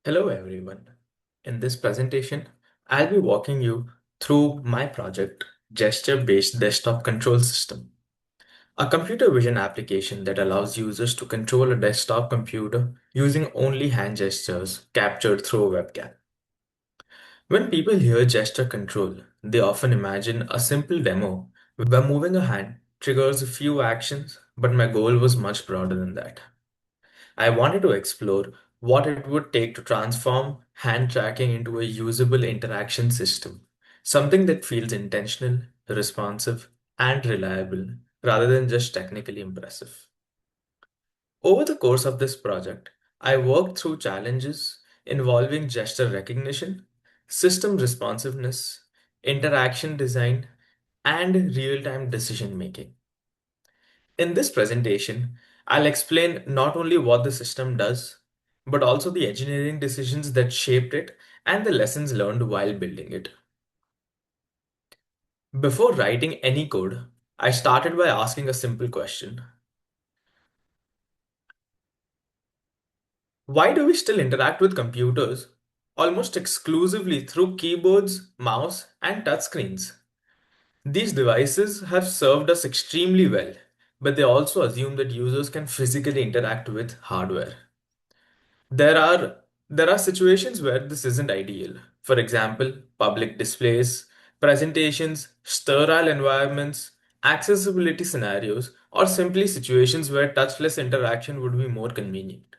Hello everyone. In this presentation, I'll be walking you through my project, Gesture-Based Desktop Control System, a computer vision application that allows users to control a desktop computer using only hand gestures captured through a webcam. When people hear gesture control, they often imagine a simple demo where moving a hand triggers a few actions, but my goal was much broader than that. I wanted to explore what it would take to transform hand tracking into a usable interaction system, something that feels intentional, responsive, and reliable rather than just technically impressive. Over the course of this project, I worked through challenges involving gesture recognition, system responsiveness, interaction design, and real time decision making. In this presentation, I'll explain not only what the system does, but also the engineering decisions that shaped it and the lessons learned while building it. Before writing any code, I started by asking a simple question. Why do we still interact with computers almost exclusively through keyboards, mouse, and touchscreens? These devices have served us extremely well, but they also assume that users can physically interact with hardware. There are there are situations where this isn't ideal. For example, public displays, presentations, sterile environments, accessibility scenarios, or simply situations where touchless interaction would be more convenient.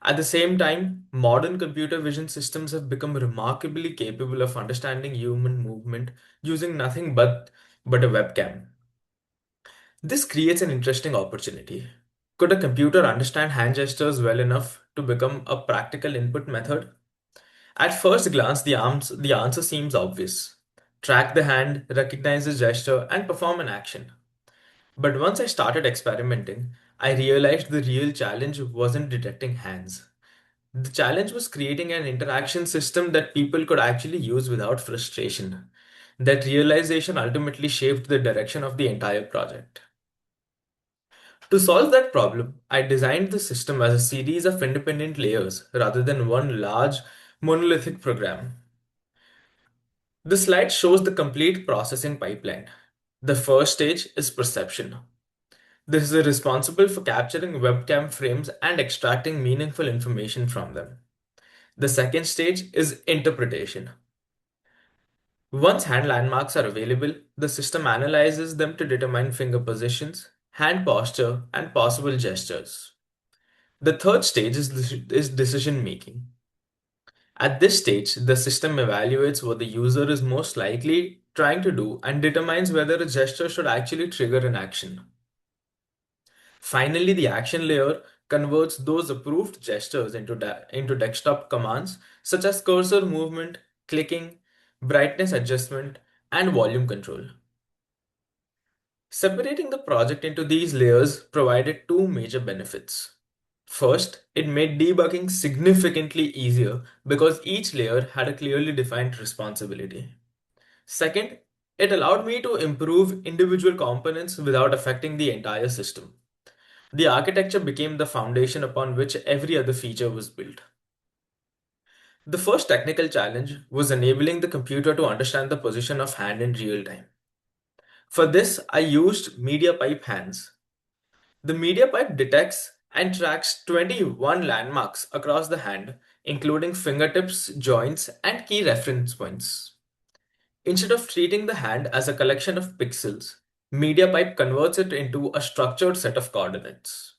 At the same time, modern computer vision systems have become remarkably capable of understanding human movement using nothing but a webcam. This creates an interesting opportunity. Could a computer understand hand gestures well enough to become a practical input method? At first glance, the answer seems obvious. Track the hand, recognize the gesture, and perform an action. But once I started experimenting, I realized the real challenge wasn't detecting hands. The challenge was creating an interaction system that people could actually use without frustration. That realization ultimately shaped the direction of the entire project. To solve that problem, I designed the system as a series of independent layers rather than one large monolithic program. The slide shows the complete processing pipeline. The first stage is perception. This is responsible for capturing webcam frames and extracting meaningful information from them. The second stage is interpretation. Once hand landmarks are available, the system analyzes them to determine finger positions, hand posture, and possible gestures. The third stage is decision making. At this stage, the system evaluates what the user is most likely trying to do and determines whether a gesture should actually trigger an action. Finally, the action layer converts those approved gestures into desktop commands such as cursor movement, clicking, brightness adjustment, and volume control. Separating the project into these layers provided two major benefits. First, it made debugging significantly easier because each layer had a clearly defined responsibility. Second, it allowed me to improve individual components without affecting the entire system. The architecture became the foundation upon which every other feature was built. The first technical challenge was enabling the computer to understand the position of hand in real time. For this, I used MediaPipe hands. The MediaPipe detects and tracks 21 landmarks across the hand, including fingertips, joints, and key reference points. Instead of treating the hand as a collection of pixels, MediaPipe converts it into a structured set of coordinates.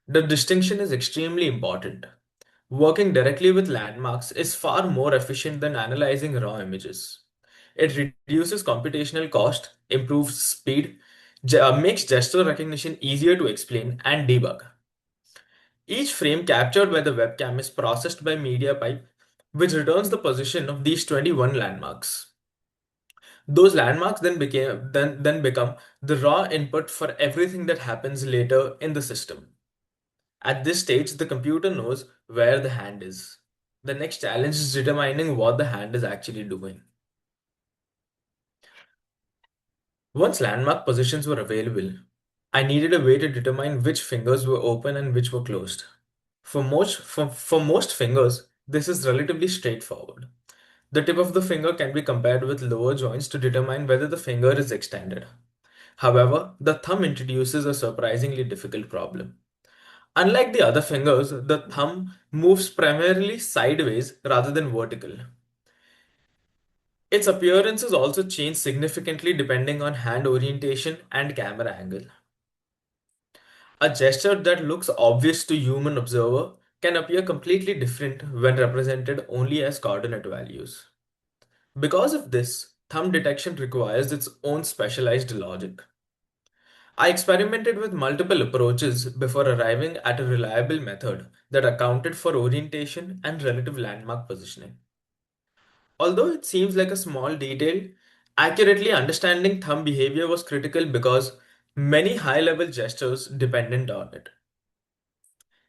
The distinction is extremely important. Working directly with landmarks is far more efficient than analyzing raw images. It reduces computational cost, improves speed, makes gesture recognition easier to explain and debug. Each frame captured by the webcam is processed by MediaPipe, which returns the position of these 21 landmarks. Those landmarks then become the raw input for everything that happens later in the system. At this stage, the computer knows where the hand is. The next challenge is determining what the hand is actually doing. Once landmark positions were available, I needed a way to determine which fingers were open and which were closed. For most fingers, this is relatively straightforward. The tip of the finger can be compared with lower joints to determine whether the finger is extended. However, the thumb introduces a surprisingly difficult problem. Unlike the other fingers, the thumb moves primarily sideways rather than vertical. Its appearance is also changed significantly depending on hand orientation and camera angle. A gesture that looks obvious to human observer can appear completely different when represented only as coordinate values. Because of this, thumb detection requires its own specialized logic. I experimented with multiple approaches before arriving at a reliable method that accounted for orientation and relative landmark positioning. Although it seems like a small detail, accurately understanding thumb behavior was critical because many high level gestures depended on it.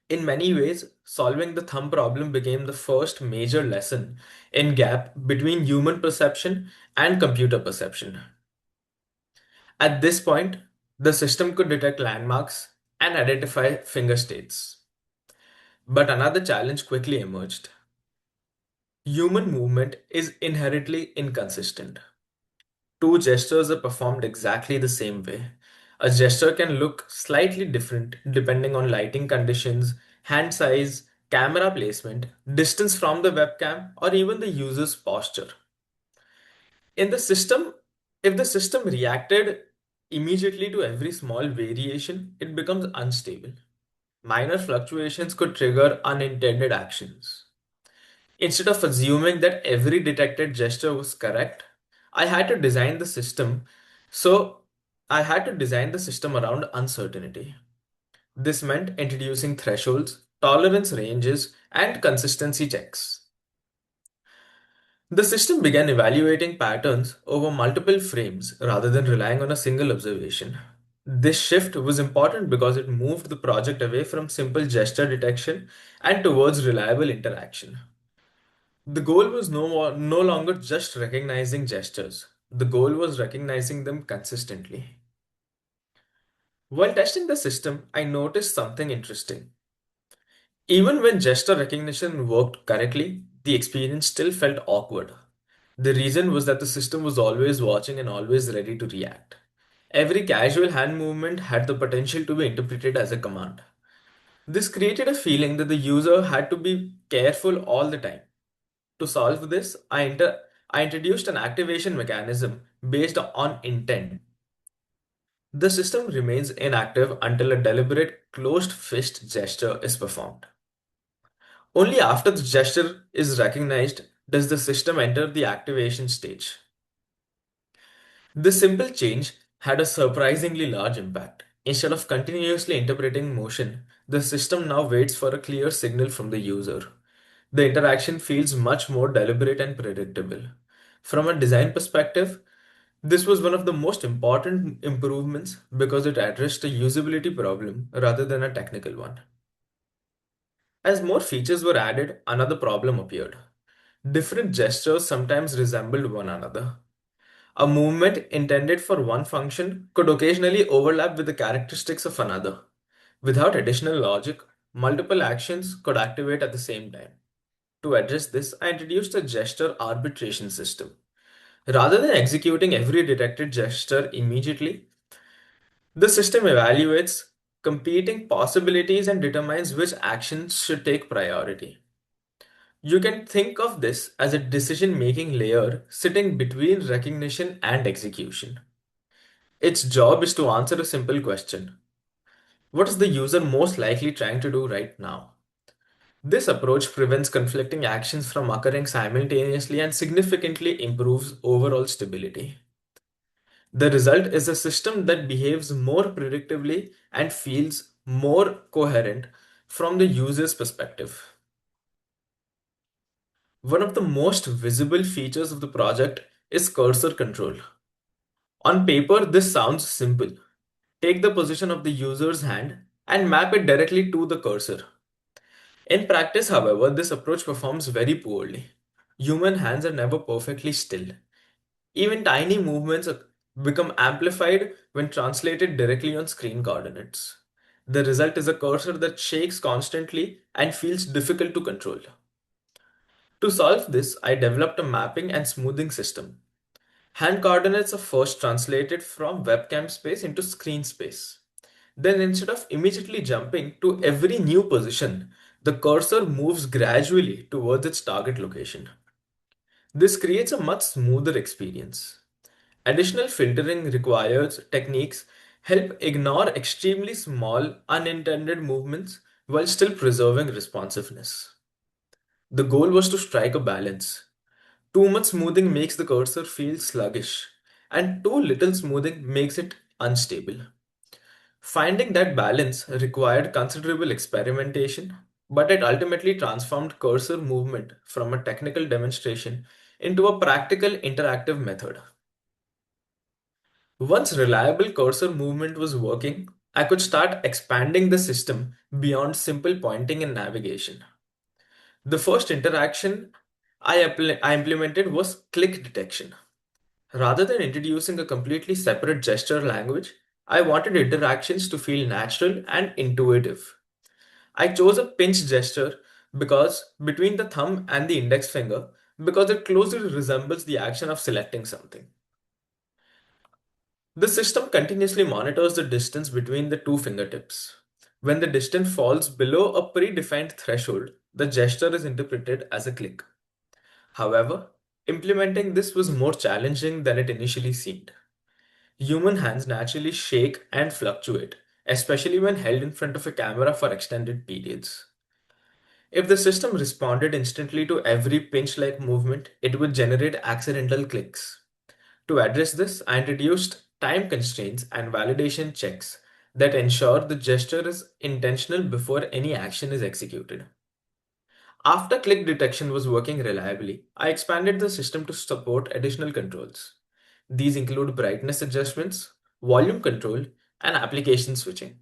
In many ways, solving the thumb problem became the first major lesson in gap between human perception and computer perception. At this point, the system could detect landmarks and identify finger states. But another challenge quickly emerged. Human movement is inherently inconsistent. Two gestures are performed exactly the same way. A gesture can look slightly different depending on lighting conditions, hand size, camera placement, distance from the webcam, or even the user's posture. In the system, if the system reacted immediately to every small variation, it becomes unstable. Minor fluctuations could trigger unintended actions. Instead of assuming that every detected gesture was correct, I had to design the system. So I had to design the system around uncertainty. This meant introducing thresholds, tolerance ranges, and consistency checks. The system began evaluating patterns over multiple frames rather than relying on a single observation. This shift was important because it moved the project away from simple gesture detection and towards reliable interaction. The goal was no longer just recognizing gestures. The goal was recognizing them consistently. While testing the system, I noticed something interesting. Even when gesture recognition worked correctly, the experience still felt awkward. The reason was that the system was always watching and always ready to react. Every casual hand movement had the potential to be interpreted as a command. This created a feeling that the user had to be careful all the time. To solve this, I introduced an activation mechanism based on intent. The system remains inactive until a deliberate closed fist gesture is performed. Only after the gesture is recognized does the system enter the activation stage. This simple change had a surprisingly large impact. Instead of continuously interpreting motion, the system now waits for a clear signal from the user. The interaction feels much more deliberate and predictable. From a design perspective, this was one of the most important improvements because it addressed a usability problem rather than a technical one. As more features were added, another problem appeared. Different gestures sometimes resembled one another. A movement intended for one function could occasionally overlap with the characteristics of another. Without additional logic, multiple actions could activate at the same time. To address this, I introduced a gesture arbitration system. Rather than executing every detected gesture immediately, the system evaluates competing possibilities and determines which actions should take priority. You can think of this as a decision making layer sitting between recognition and execution. Its job is to answer a simple question: what is the user most likely trying to do right now? This approach prevents conflicting actions from occurring simultaneously and significantly improves overall stability. The result is a system that behaves more predictably and feels more coherent from the user's perspective. One of the most visible features of the project is cursor control. On paper, this sounds simple. Take the position of the user's hand and map it directly to the cursor. In practice, however, this approach performs very poorly. Human hands are never perfectly still. Even tiny movements become amplified when translated directly on screen coordinates. The result is a cursor that shakes constantly and feels difficult to control. To solve this, I developed a mapping and smoothing system. Hand coordinates are first translated from webcam space into screen space. Then, instead of immediately jumping to every new position, the cursor moves gradually towards its target location. This creates a much smoother experience. Additional filtering requires techniques help ignore extremely small unintended movements while still preserving responsiveness. The goal was to strike a balance. Too much smoothing makes the cursor feel sluggish, and too little smoothing makes it unstable. Finding that balance required considerable experimentation, but it ultimately transformed cursor movement from a technical demonstration into a practical interactive method. Once reliable cursor movement was working, I could start expanding the system beyond simple pointing and navigation. The first interaction I implemented was click detection. Rather than introducing a completely separate gesture language, I wanted interactions to feel natural and intuitive. I chose a pinch gesture because between the thumb and the index finger because it closely resembles the action of selecting something. The system continuously monitors the distance between the two fingertips. When the distance falls below a predefined threshold, the gesture is interpreted as a click. However, implementing this was more challenging than it initially seemed. Human hands naturally shake and fluctuate, especially when held in front of a camera for extended periods. If the system responded instantly to every pinch like movement, it would generate accidental clicks. To address this, I introduced time constraints and validation checks that ensure the gesture is intentional before any action is executed. After click detection was working reliably, I expanded the system to support additional controls. These include brightness adjustments, volume control, and application switching.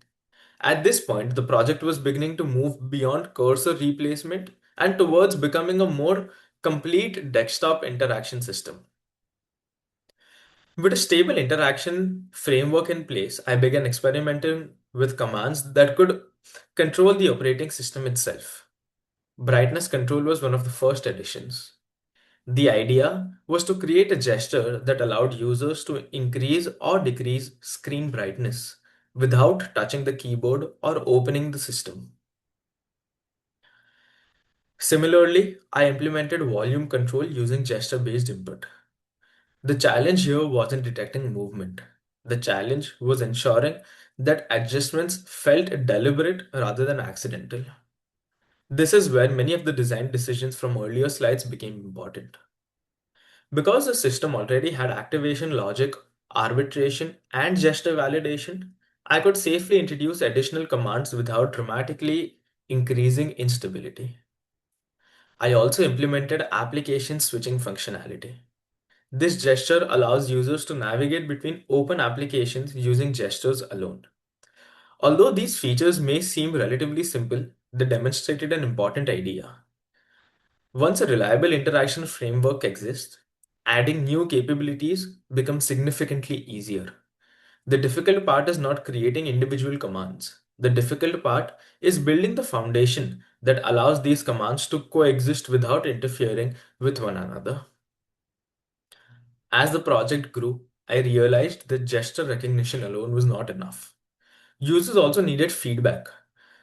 At this point, the project was beginning to move beyond cursor replacement and towards becoming a more complete desktop interaction system. With a stable interaction framework in place, I began experimenting with commands that could control the operating system itself. Brightness control was one of the first additions. The idea was to create a gesture that allowed users to increase or decrease screen brightness without touching the keyboard or opening the system. Similarly, I implemented volume control using gesture based input. The challenge here wasn't detecting movement. The challenge was ensuring that adjustments felt deliberate rather than accidental. This is where many of the design decisions from earlier slides became important. Because the system already had activation logic, arbitration, and gesture validation, I could safely introduce additional commands without dramatically increasing instability. I also implemented application switching functionality. This gesture allows users to navigate between open applications using gestures alone. Although these features may seem relatively simple, they demonstrated an important idea. Once a reliable interaction framework exists, adding new capabilities becomes significantly easier. The difficult part is not creating individual commands. The difficult part is building the foundation that allows these commands to coexist without interfering with one another. As the project grew, I realized that gesture recognition alone was not enough. Users also needed feedback.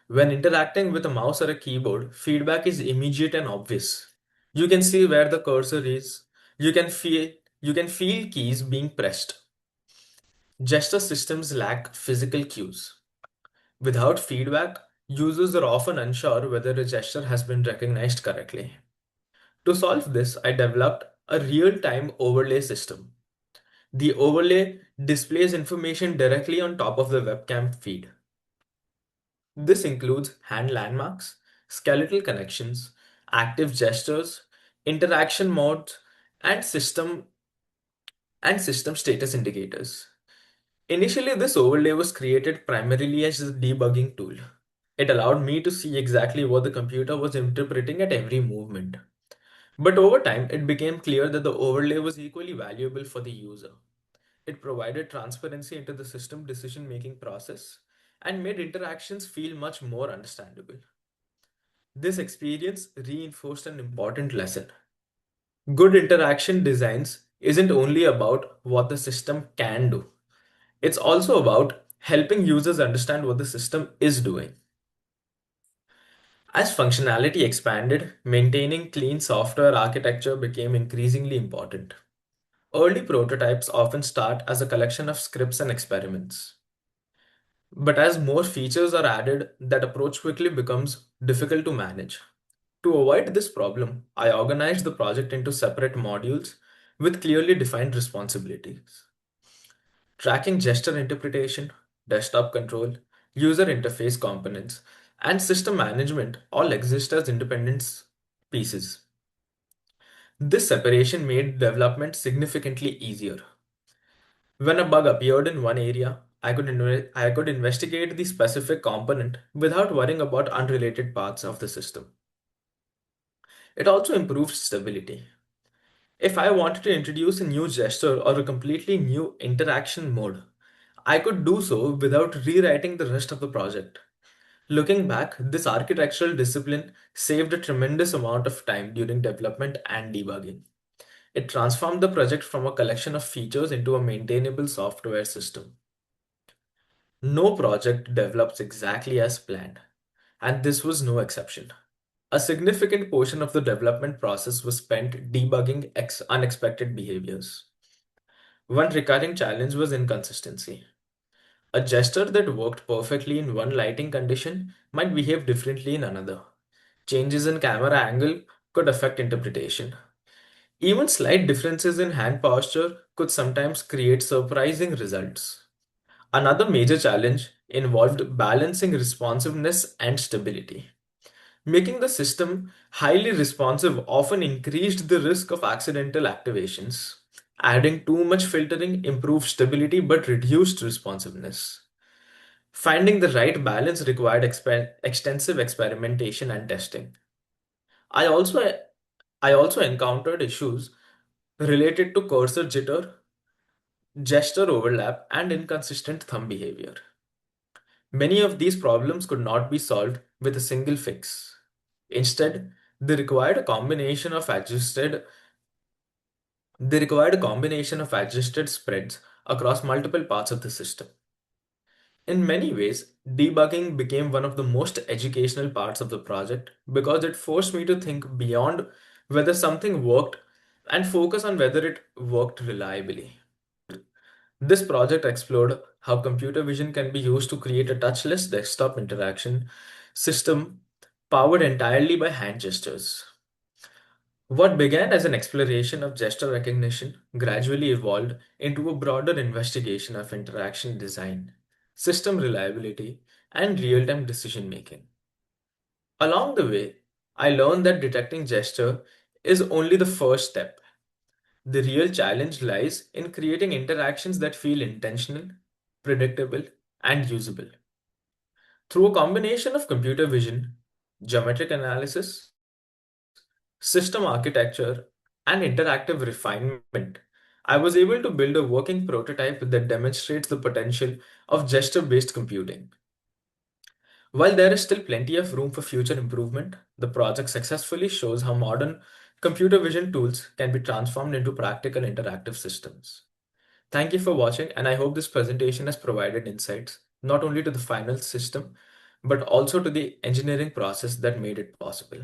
When interacting with a mouse or a keyboard, feedback is immediate and obvious. You can see where the cursor is. You can feel you can feel keys being pressed. Gesture systems lack physical cues. Without feedback, users are often unsure whether a gesture has been recognized correctly. To solve this, I developed a real-time overlay system. The overlay displays information directly on top of the webcam feed. This includes hand landmarks, skeletal connections, active gestures, interaction modes, and system status indicators. Initially, this overlay was created primarily as a debugging tool. It allowed me to see exactly what the computer was interpreting at every movement. But over time, it became clear that the overlay was equally valuable for the user. It provided transparency into the system decision making process and made interactions feel much more understandable. This experience reinforced an important lesson. Good interaction designs isn't only about what the system can do, it's also about helping users understand what the system is doing. As functionality expanded, maintaining clean software architecture became increasingly important. Early prototypes often start as a collection of scripts and experiments. But as more features are added, that approach quickly becomes difficult to manage. To avoid this problem, I organized the project into separate modules with clearly defined responsibilities. Tracking gesture interpretation, desktop control, user interface components, and system management all exist as independent pieces. This separation made development significantly easier. When a bug appeared in one area, I could investigate the specific component without worrying about unrelated parts of the system. It also improved stability. If I wanted to introduce a new gesture or a completely new interaction mode, I could do so without rewriting the rest of the project. Looking back, this architectural discipline saved a tremendous amount of time during development and debugging. It transformed the project from a collection of features into a maintainable software system. No project develops exactly as planned, and this was no exception. A significant portion of the development process was spent debugging unexpected behaviors. One recurring challenge was inconsistency. A gesture that worked perfectly in one lighting condition might behave differently in another. Changes in camera angle could affect interpretation. Even slight differences in hand posture could sometimes create surprising results. Another major challenge involved balancing responsiveness and stability. Making the system highly responsive often increased the risk of accidental activations. Adding too much filtering improved stability but reduced responsiveness. Finding the right balance required extensive experimentation and testing. I also I also encountered issues related to cursor jitter, gesture overlap, and inconsistent thumb behavior. Many of these problems could not be solved with a single fix. Instead, they required a combination of adjusted they required a combination of adjusted spreads across multiple parts of the system. In many ways, debugging became one of the most educational parts of the project because it forced me to think beyond whether something worked and focus on whether it worked reliably. This project explored how computer vision can be used to create a touchless desktop interaction system powered entirely by hand gestures. What began as an exploration of gesture recognition gradually evolved into a broader investigation of interaction design, system reliability, and real time decision making. Along the way, I learned that detecting gesture is only the first step. The real challenge lies in creating interactions that feel intentional, predictable, and usable. Through a combination of computer vision, geometric analysis, system architecture, and interactive refinement, I was able to build a working prototype that demonstrates the potential of gesture based computing. While there is still plenty of room for future improvement, the project successfully shows how modern computer vision tools can be transformed into practical interactive systems. Thank you for watching, and I hope this presentation has provided insights not only to the final system but also to the engineering process that made it possible.